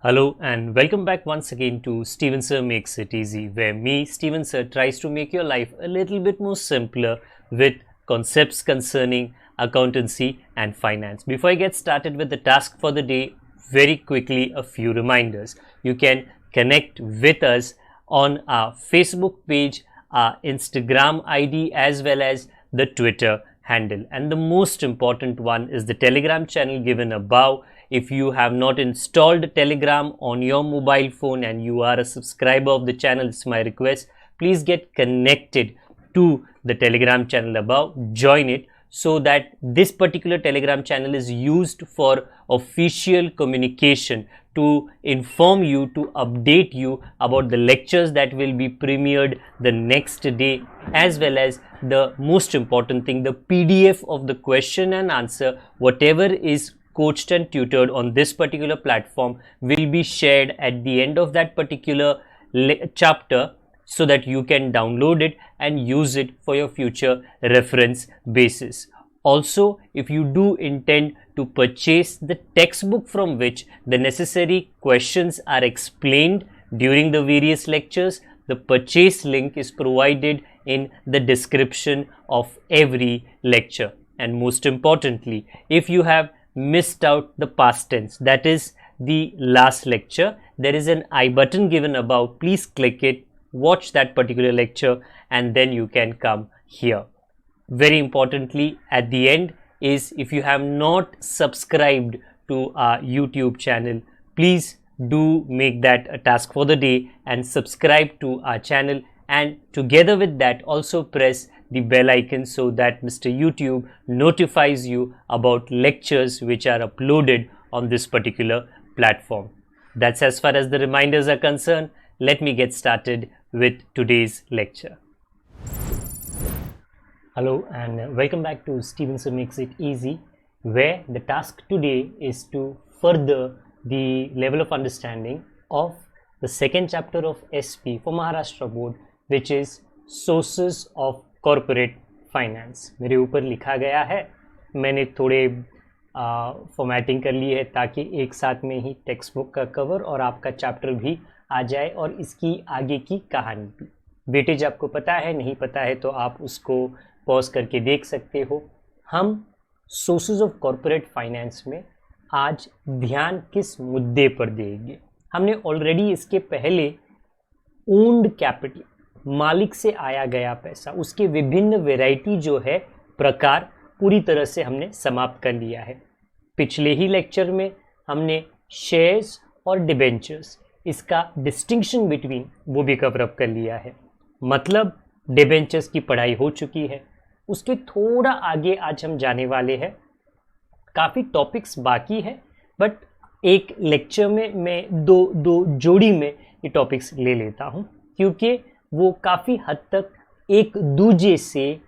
Hello and welcome back once again to Steven Sir Makes It Easy, where me, Steven Sir, tries to make your life a little bit more simpler with concepts concerning accountancy and finance. Before I get started with the task for the day, very quickly a few reminders. You can connect with us on our Facebook page, our Instagram ID, as well as the Twitter handle. And the most important one is the Telegram channel given above. If you have not installed Telegram on your mobile phone and you are a subscriber of the channel, it's my request, please get connected to the Telegram channel above, join it, so that this particular Telegram channel is used for official communication to inform you, to update you about the lectures that will be premiered the next day, as well as the most important thing, the PDF of the question and answer, whatever is coached and tutored on this particular platform will be shared at the end of that particular chapter, so that you can download it and use it for your future reference basis. Also, if you do intend to purchase the textbook from which the necessary questions are explained during the various lectures, the purchase link is provided in the description of every lecture. And most importantly, if you have missed out the past tense, that is the last lecture, there is an I button given above. Please click it, watch that particular lecture, and then you can come here. Very importantly, at the end is, if you have not subscribed to our YouTube channel, please do make that a task for the day and subscribe to our channel, and together with that also press the bell icon so that Mr. YouTube notifies you about lectures which are uploaded on this particular platform. That's as far as the reminders are concerned. Let me get started with today's lecture. Hello and welcome back to Steven Sir Makes It Easy, where the task today is to further the level of understanding of the second chapter of SP for Maharashtra board, which is Sources of corporate finance. मेरे ऊपर लिखा गया है, मैंने थोड़े formatting कर ली है ताकि एक साथ में ही टेक्स्ट बुक का कवर और आपका चैप्टर भी आ जाए और इसकी आगे की कहानी भी. वेटेज आपको पता है, नहीं पता है तो आप उसको पॉज करके देख सकते हो. हम सोर्सेज ऑफ कॉरपोरेट फाइनेंस में आज ध्यान किस मुद्दे पर देंगे? हमने ऑलरेडी इसके पहले ओन्ड कैपिटल, मालिक से आया गया पैसा, उसके विभिन्न वैरायटी जो है, प्रकार, पूरी तरह से हमने समाप्त कर लिया है. पिछले ही लेक्चर में हमने शेयर्स और डिबेंचर्स, इसका डिस्टिंक्शन बिटवीन, वो भी कवर अप कर लिया है. मतलब डिबेंचर्स की पढ़ाई हो चुकी है. उसके थोड़ा आगे आज हम जाने वाले हैं. काफ़ी टॉपिक्स बाकी है, बट एक लेक्चर में मैं दो जोड़ी में ये टॉपिक्स ले लेता हूँ, क्योंकि वो काफ़ी हद तक एक दूजे से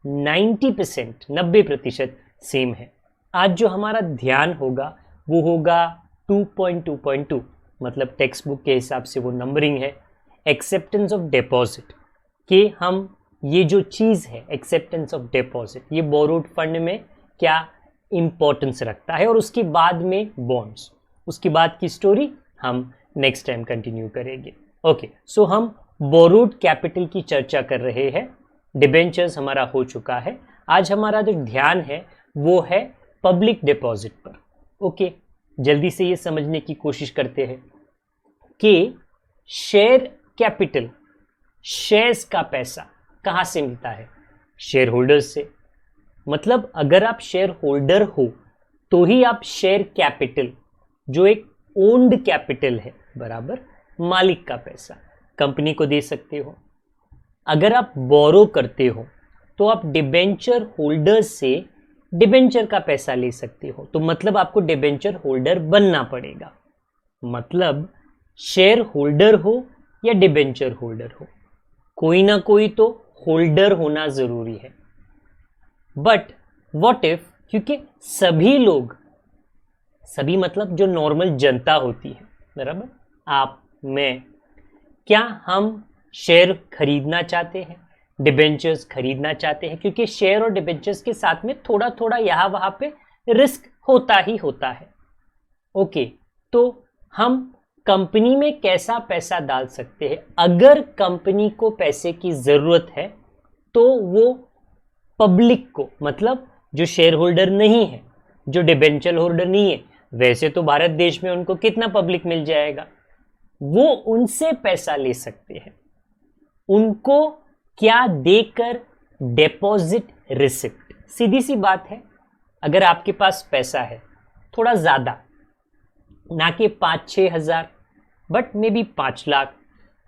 90% सेम है. आज जो हमारा ध्यान होगा वो होगा 2.2.2, मतलब टेक्स्ट बुक के हिसाब से वो नंबरिंग है, एक्सेप्टेंस ऑफ डिपॉजिट. कि हम ये जो चीज़ है एक्सेप्टेंस ऑफ डिपॉजिट, ये बोरोड फंड में क्या इम्पोर्टेंस रखता है, और उसके बाद में बॉन्ड्स. उसके बाद की स्टोरी हम नेक्स्ट टाइम कंटिन्यू करेंगे. ओके, सो हम बोरोड कैपिटल की चर्चा कर रहे हैं. डिबेंचर्स हमारा हो चुका है. आज हमारा जो ध्यान है वो है पब्लिक डिपॉजिट पर. ओके, जल्दी से ये समझने की कोशिश करते हैं कि शेयर कैपिटल, शेयर्स का पैसा कहाँ से मिलता है? शेयर होल्डर्स से. मतलब अगर आप शेयर होल्डर हो तो ही आप शेयर कैपिटल, जो एक ओन्ड कैपिटल है, बराबर मालिक का पैसा, कंपनी को दे सकते हो. अगर आप बोरो करते हो तो आप डिबेंचर होल्डर से डिबेंचर का पैसा ले सकते हो. तो मतलब आपको डिबेंचर होल्डर बनना पड़ेगा. मतलब शेयर होल्डर हो या डिबेंचर होल्डर हो, कोई ना कोई तो होल्डर होना जरूरी है. बट व्हाट इफ, क्योंकि सभी लोग, सभी मतलब जो नॉर्मल जनता होती है, बराबर आप, मैं, क्या हम शेयर खरीदना चाहते हैं, डिबेंचर्स खरीदना चाहते हैं? क्योंकि शेयर और डिबेंचर्स के साथ में थोड़ा थोड़ा यहाँ वहाँ पे रिस्क होता ही होता है. ओके, तो हम कंपनी में कैसा पैसा डाल सकते हैं। अगर कंपनी को पैसे की जरूरत है तो वो पब्लिक को, मतलब जो शेयर होल्डर नहीं है, जो डिबेंचर होल्डर नहीं है, वैसे तो भारत देश में उनको कितना पब्लिक मिल जाएगा, वो उनसे पैसा ले सकते हैं। उनको क्या देकर? Deposit receipt. सीधी सी बात है, अगर आपके पास पैसा है थोड़ा ज्यादा, ना कि 5-6 हजार, but may be 5 lakh,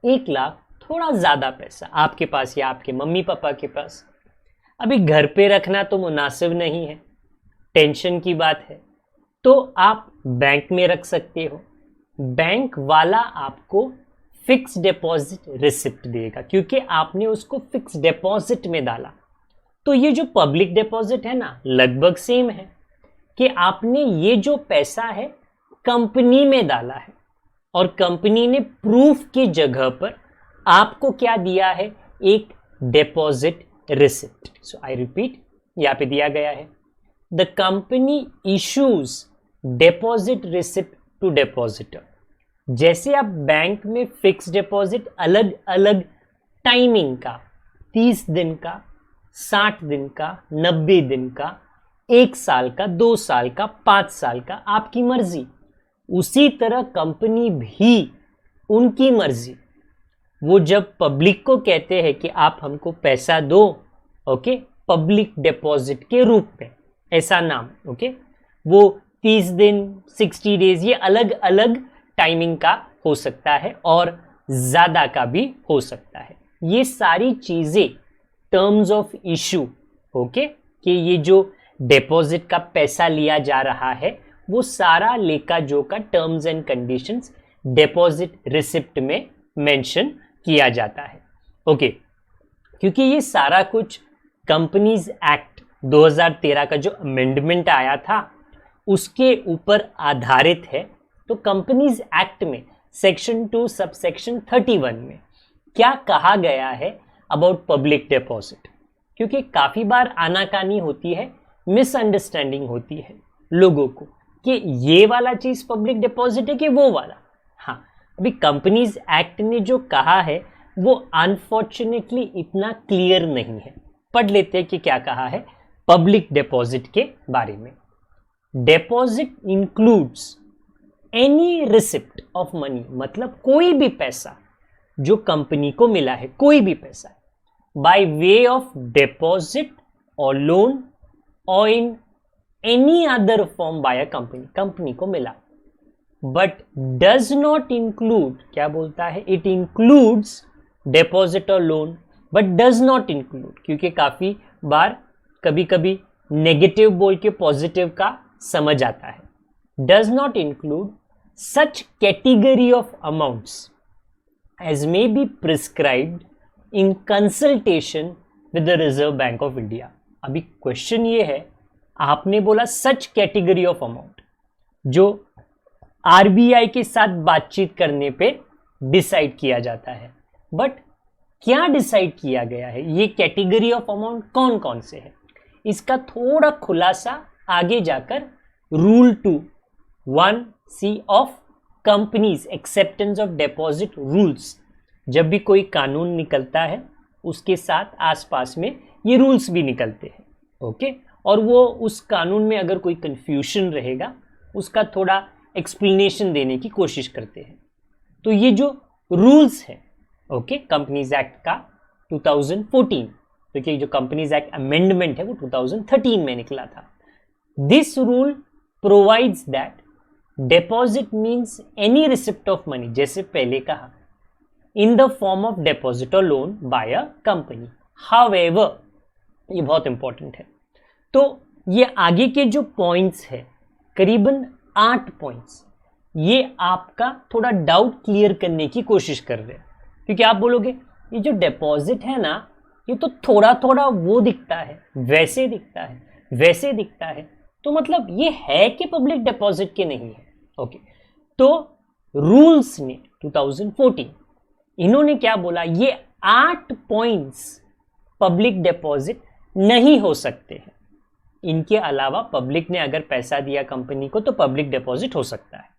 1 lakh, थोड़ा ज्यादा पैसा आपके पास या आपके मम्मी पापा के पास, अभी घर पे रखना तो मुनासिब नहीं है, टेंशन की बात है, तो आप बैंक में रख सकते हो। बैंक वाला आपको फिक्स डिपॉजिट रिसिप्ट देगा क्योंकि आपने उसको फिक्स डिपॉजिट में डाला। तो ये जो पब्लिक डिपॉजिट है ना, लगभग सेम है कि आपने ये जो पैसा है कंपनी में डाला है और कंपनी ने प्रूफ की जगह पर आपको क्या दिया है? एक deposit receipt. So I repeat, यहां पे दिया गया है, the company issues deposit receipt to depositor. जैसे आप बैंक में फिक्स डिपॉजिट अलग अलग टाइमिंग का, 30 दिन का, 60 दिन का, 90 दिन का, 1 साल का, 2 साल का, 5 साल का, आपकी मर्जी, उसी तरह कंपनी भी उनकी मर्जी। वो जब पब्लिक को कहते हैं कि आप हमको पैसा दो, ओके, पब्लिक डिपॉजिट के रूप में, ऐसा नाम, ओके, वो 30 दिन, 60 डेज, ये अलग अलग टाइमिंग का हो सकता है और ज्यादा का भी हो सकता है। ये सारी चीजें टर्म्स ऑफ इशू, ओके, कि ये जो डिपॉजिट का पैसा लिया जा रहा है वो सारा लेखा जोखा terms and conditions deposit receipt में मेंशन किया जाता है। ओके, क्योंकि ये सारा कुछ कंपनीज एक्ट 2013 का जो अमेंडमेंट आया था उसके ऊपर आधारित है। तो कंपनीज एक्ट में सेक्शन 2 सबसेक्शन 31 में क्या कहा गया है अबाउट पब्लिक डिपॉजिट, क्योंकि काफी बार आनाकानी होती है, मिसअंडरस्टैंडिंग होती है लोगों को कि ये वाला चीज पब्लिक डिपॉजिट है कि वो वाला। हाँ, अभी कंपनीज एक्ट ने जो कहा है वो अनफॉर्चुनेटली इतना क्लियर नहीं है। पढ़ लेते हैं कि क्या कहा है पब्लिक डिपॉजिट के बारे में। Deposit includes any receipt of money, मतलब कोई भी पैसा जो कंपनी को मिला है, कोई भी पैसा, बाय वे ऑफ डिपॉजिट और लोन और in any other form by a company, company को मिला, बट डज नॉट इंक्लूड, क्या बोलता है, इट इंक्लूड्स डिपॉजिट और loan but does not include, क्योंकि काफी बार कभी कभी नेगेटिव बोल के पॉजिटिव का समझ आता है। Does not include such category of amounts as may be prescribed in consultation with the Reserve Bank of India। अभी क्वेश्चन ये है, आपने बोला सच कैटेगरी ऑफ अमाउंट जो आरबीआई के साथ बातचीत करने पे डिसाइड किया जाता है, बट क्या डिसाइड किया गया है, ये कैटेगरी ऑफ अमाउंट कौन कौन से है, इसका थोड़ा खुलासा आगे जाकर rule 2(1)(c) of companies acceptance of deposit rules, जब भी कोई कानून निकलता है उसके साथ आसपास में ये रूल्स भी निकलते हैं, ओके, और वो उस कानून में अगर कोई कंफ्यूजन रहेगा उसका थोड़ा एक्सप्लेनेशन देने की कोशिश करते हैं। तो ये जो रूल्स है, ओके, कंपनीज एक्ट का 2014, क्योंकि जो कंपनीज एक्ट अमेंडमेंट है वो 2013 में निकला था। This rule provides that deposit means any receipt of money, जैसे पहले कहा, in the form of deposit और loan by a company. However, ये बहुत इंपॉर्टेंट है। तो ये आगे के जो पॉइंट्स है, करीबन 8 पॉइंट्स, ये आपका थोड़ा डाउट क्लियर करने की कोशिश कर रहे हैं, क्योंकि आप बोलोगे ये जो डिपॉजिट है ना, ये तो थोड़ा थोड़ा वो दिखता है, वैसे दिखता है, वैसे दिखता है, तो मतलब ये है कि पब्लिक डिपॉजिट के नहीं है। ओके, तो रूल्स ने 2014 इन्होंने क्या बोला, ये 8 पॉइंट्स पब्लिक डिपॉजिट नहीं हो सकते हैं। इनके अलावा पब्लिक ने अगर पैसा दिया कंपनी को तो पब्लिक डिपॉजिट हो सकता है।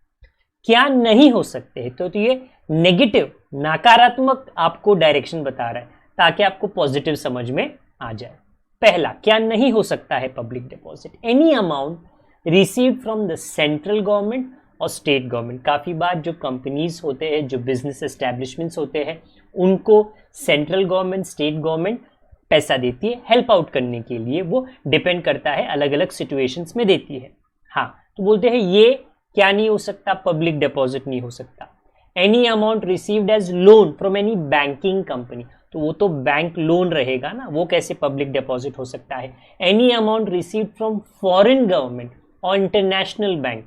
क्या नहीं हो सकते हैं, तो ये नेगेटिव, नकारात्मक आपको डायरेक्शन बता रहा है ताकि आपको पॉजिटिव समझ में आ जाए। पहला, क्या नहीं हो सकता है public deposit, any amount received from the central government और स्टेट गवर्नमेंट। काफी बार जो कंपनीज होते हैं, जो बिजनेस एस्टेब्लिशमेंट्स होते हैं, उनको सेंट्रल गवर्नमेंट, स्टेट गवर्नमेंट पैसा देती है हेल्प आउट करने के लिए, वो डिपेंड करता है, अलग अलग सिचुएशंस में देती है। हाँ, तो बोलते हैं ये क्या नहीं हो सकता, पब्लिक डिपॉजिट नहीं हो सकता। Any amount received as loan from any banking company, तो वो तो बैंक लोन रहेगा ना, वो कैसे पब्लिक डिपॉजिट हो सकता है। Any amount received from foreign government और इंटरनेशनल बैंक,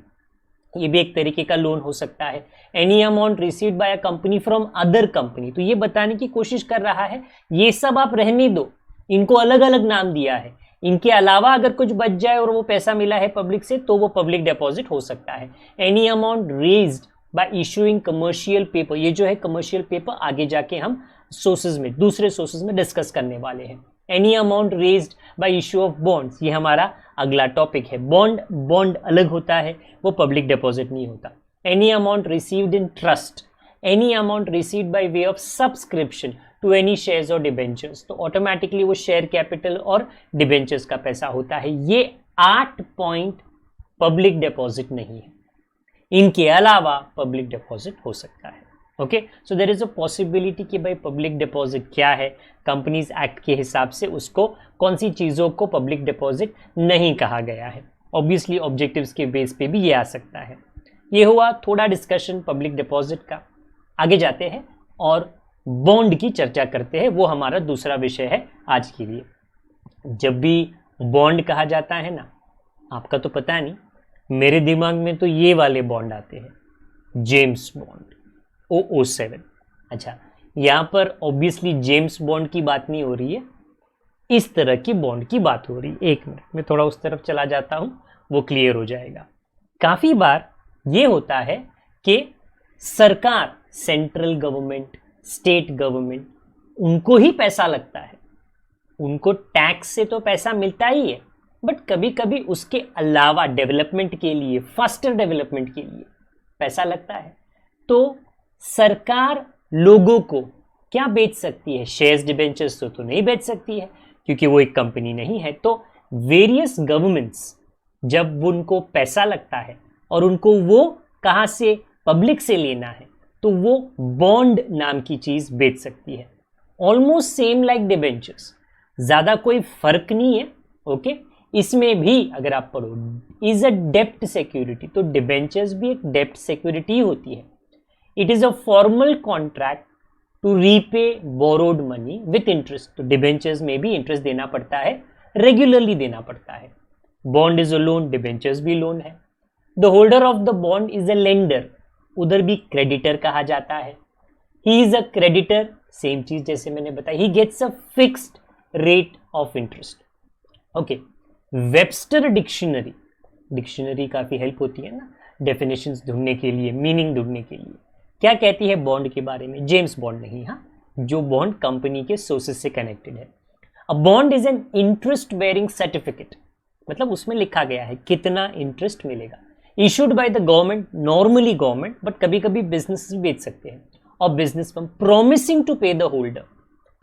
ये भी एक तरीके का लोन हो सकता है। Any amount received bye a company from other company, तो ये बताने की कोशिश कर रहा है ये सब आप रहने दो, इनको अलग अलग नाम दिया है, इनके अलावा अगर कुछ बच जाए और वो पैसा मिला है पब्लिक से, तो वो पब्लिक डिपॉजिट हो सकता है। Any amount raised bye issuing commercial paper, ये जो है कमर्शियल पेपर आगे जाके हम सोर्सेज में, दूसरे सोर्सेज में डिस्कस करने वाले हैं। Any amount raised bye issue of bonds, ये हमारा अगला टॉपिक है। बॉन्ड अलग होता है, वो पब्लिक डिपॉजिट नहीं होता। Any amount received in trust, any amount received by way of subscription to any shares और डिबेंचर्स, तो ऑटोमेटिकली वो शेयर कैपिटल और डिबेंचर्स का पैसा होता है। ये 8 पॉइंट पब्लिक डिपॉजिट नहीं है, इनके अलावा पब्लिक डिपॉजिट हो सकता है। Okay, so there is a possibility कि भाई पब्लिक डिपॉजिट क्या है, कंपनीज एक्ट के हिसाब से उसको कौन सी चीज़ों को पब्लिक डिपॉजिट नहीं कहा गया है। ऑब्वियसली ऑब्जेक्टिव्स के बेस पे भी ये आ सकता है। ये हुआ थोड़ा डिस्कशन पब्लिक डिपॉजिट का। आगे जाते हैं और बॉन्ड की चर्चा करते हैं, वो हमारा दूसरा विषय है आज के लिए। जब भी बॉन्ड कहा जाता है ना, आपका तो पता नहीं, मेरे दिमाग में तो ये वाले बॉन्ड आते हैं, जेम्स बॉन्ड 007। अच्छा, यहाँ पर ऑब्वियसली जेम्स बॉन्ड की बात नहीं हो रही है, इस तरह की बॉन्ड की बात हो रही है। एक मिनट, मैं थोड़ा उस तरफ चला जाता हूँ, वो क्लियर हो जाएगा। काफ़ी बार ये होता है कि सरकार, सेंट्रल गवर्नमेंट, स्टेट गवर्नमेंट, उनको ही पैसा लगता है, उनको टैक्स से तो पैसा मिलता ही है, बट कभी कभी उसके अलावा डेवलपमेंट के लिए, फास्टर डेवलपमेंट के लिए पैसा लगता है। तो सरकार लोगों को क्या बेच सकती है, शेयर्स डिबेंचर्स तो नहीं बेच सकती है क्योंकि वो एक कंपनी नहीं है। तो वेरियस गवर्नमेंट्स जब उनको पैसा लगता है और उनको वो कहाँ से, पब्लिक से लेना है, तो वो बॉन्ड नाम की चीज बेच सकती है। ऑलमोस्ट सेम लाइक डिबेंचर्स, ज्यादा कोई फर्क नहीं है। ओके, इसमें भी अगर आप पढ़ो इज अ डेप्ट सिक्योरिटी, तो डिबेंचर्स भी एक डेप्ट सिक्योरिटी होती है। It is a formal contract to repay borrowed money with interest, तो डिबेंचर्स में भी इंटरेस्ट देना पड़ता है, रेगुलरली देना पड़ता है। Bond is a loan, debentures भी लोन है। The holder of the bond is a lender, उधर भी क्रेडिटर कहा जाता है। He is a creditor, same चीज जैसे मैंने बताया, he gets a fixed rate of interest. Okay, Webster dictionary, dictionary काफी हेल्प होती है ना डेफिनेशंस ढूंढने के लिए, मीनिंग ढूंढने के लिए। क्या कहती है बॉन्ड के बारे में, जेम्स बॉन्ड नहीं, हाँ, जो बॉन्ड कंपनी के सोर्सेज से कनेक्टेड है। A bond is an interest bearing certificate, मतलब उसमें लिखा गया है कितना इंटरेस्ट मिलेगा। Issued by the government, normally government, but कभी कभी बिजनेस भी बेच सकते हैं, और business firm promising to pay the holder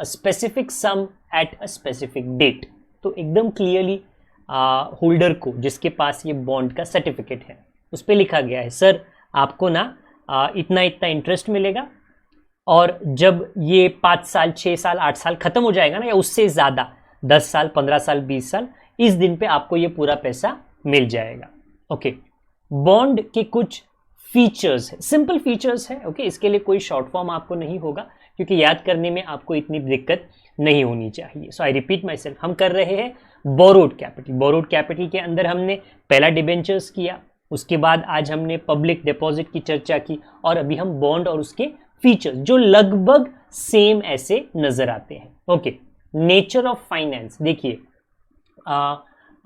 a specific sum at a specific date. तो एकदम क्लियरली होल्डर को, जिसके पास ये बॉन्ड का सर्टिफिकेट है, उस पर लिखा गया है सर आपको ना इतना इतना इंटरेस्ट मिलेगा, और जब ये 5 साल 6 साल 8 साल खत्म हो जाएगा ना, या उससे ज़्यादा 10 साल 15 साल 20 साल, इस दिन पे आपको ये पूरा पैसा मिल जाएगा। ओके, बॉन्ड के कुछ फीचर्स है, सिंपल फीचर्स है। ओके, इसके लिए कोई शॉर्ट फॉर्म आपको नहीं होगा क्योंकि याद करने में आपको इतनी दिक्कत नहीं होनी चाहिए। सो आई रिपीट माई सेल्फ, हम कर रहे हैं बोरोड कैपिटल। बोरोड कैपिटल के अंदर हमने पहला डिबेंचर्स किया, उसके बाद आज हमने पब्लिक डिपॉजिट की चर्चा की, और अभी हम बॉन्ड और उसके फीचर्स जो लगभग सेम ऐसे नजर आते हैं। ओके, नेचर ऑफ फाइनेंस, देखिए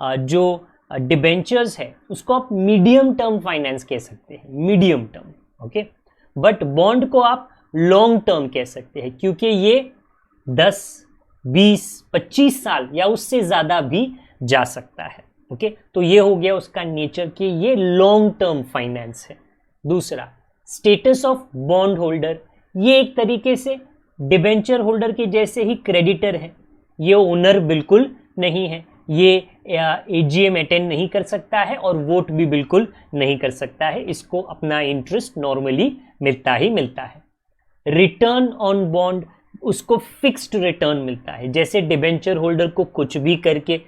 जो डिबेंचर्स है उसको आप मीडियम टर्म फाइनेंस कह सकते हैं, medium term. Okay, but bond को आप लॉन्ग टर्म कह सकते हैं क्योंकि ये 10 20 25 साल या उससे ज्यादा भी जा सकता है। ओके, तो ये हो गया उसका नेचर कि ये लॉन्ग टर्म फाइनेंस है। दूसरा, स्टेटस ऑफ बॉन्ड होल्डर, ये एक तरीके से डिबेंचर होल्डर के जैसे ही क्रेडिटर है, ये ओनर बिल्कुल नहीं है, ये एजीएम अटेंड नहीं कर सकता है और वोट भी बिल्कुल नहीं कर सकता है, इसको अपना इंटरेस्ट नॉर्मली मिलता ही मिलता है। रिटर्न ऑन बॉन्ड, उसको फिक्स्ड रिटर्न मिलता है, जैसे डिबेंचर होल्डर को कुछ भी करके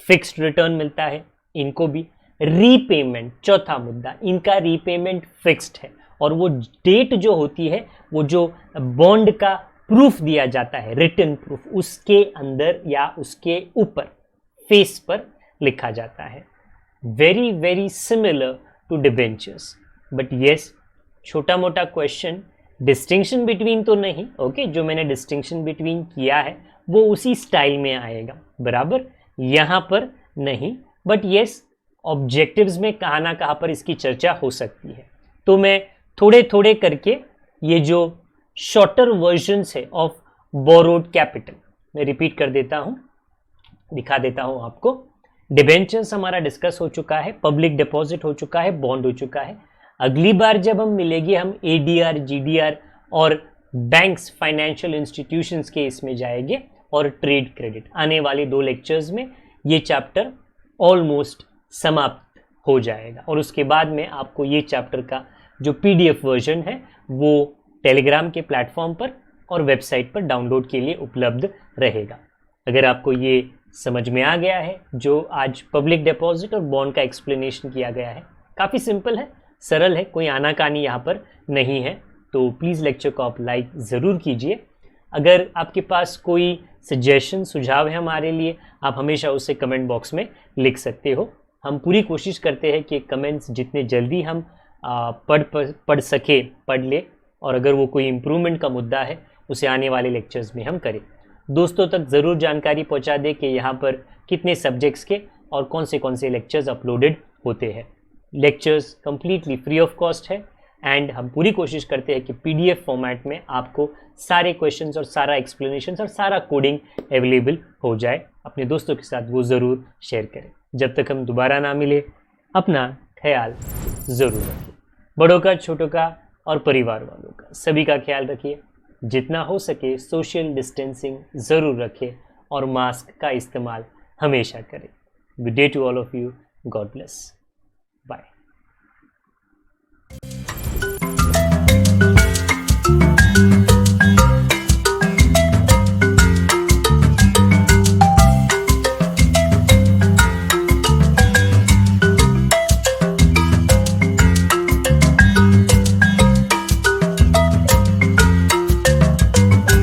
फिक्स्ड रिटर्न मिलता है, इनको भी। रीपेमेंट, चौथा मुद्दा, इनका रीपेमेंट फिक्स्ड है और वो डेट जो होती है, वो जो बॉन्ड का प्रूफ दिया जाता है, रिटन प्रूफ, उसके अंदर या उसके ऊपर फेस पर लिखा जाता है। Very very similar to debentures, but yes, छोटा मोटा क्वेश्चन, डिस्टिंक्शन बिटवीन तो नहीं, ओके, जो मैंने डिस्टिंक्शन बिटवीन किया है वो उसी स्टाइल में आएगा, बराबर, यहां पर नहीं, बट यस, ऑब्जेक्टिव्स में कहाँ ना कहाँ पर इसकी चर्चा हो सकती है। तो मैं थोड़े थोड़े करके ये जो शॉर्टर वर्जन्स है ऑफ बोरोड कैपिटल मैं रिपीट कर देता हूं, दिखा देता हूं आपको। डिबेंचर्स हमारा डिस्कस हो चुका है, पब्लिक डिपॉजिट हो चुका है, बॉन्ड हो चुका है। अगली बार जब हम मिलेंगे हम एडीआर, जीडीआर और बैंक्स, फाइनेंशियल इंस्टीट्यूशंस के इसमें जाएंगे और ट्रेड क्रेडिट। आने वाले 2 लेक्चर्स में ये चैप्टर ऑलमोस्ट समाप्त हो जाएगा और उसके बाद में आपको ये चैप्टर का जो पीडीएफ वर्जन है वो टेलीग्राम के प्लेटफॉर्म पर और वेबसाइट पर डाउनलोड के लिए उपलब्ध रहेगा। अगर आपको ये समझ में आ गया है जो आज पब्लिक डिपॉजिट और बॉन्ड का एक्सप्लेनेशन किया गया है, काफ़ी सिंपल है, सरल है, कोई आनाकानी यहाँ पर नहीं है, तो प्लीज़ लेक्चर को आप लाइक ज़रूर कीजिए। अगर आपके पास कोई सजेशन, सुझाव है हमारे लिए, आप हमेशा उसे कमेंट बॉक्स में लिख सकते हो। हम पूरी कोशिश करते हैं कि कमेंट्स जितने जल्दी हम पढ़ सके पढ़ ले, और अगर वो कोई इम्प्रूवमेंट का मुद्दा है उसे आने वाले लेक्चर्स में हम करें। दोस्तों तक ज़रूर जानकारी पहुंचा दें कि यहाँ पर कितने सब्जेक्ट्स के और कौन से लेक्चर्स अपलोडेड होते हैं। Lectures completely free of cost है एंड हम पूरी कोशिश करते हैं कि पीडीएफ फॉर्मेट में आपको सारे क्वेश्चंस और सारा एक्सप्लेनेशन और सारा कोडिंग अवेलेबल हो जाए। अपने दोस्तों के साथ वो ज़रूर शेयर करें। जब तक हम दोबारा ना मिले, अपना ख्याल ज़रूर रखिए। बड़ों का, छोटों का और परिवार वालों का, सभी का ख्याल रखिए। जितना हो सके सोशल डिस्टेंसिंग ज़रूर रखें और मास्क का इस्तेमाल हमेशा करें। Good day to all of you, God bless.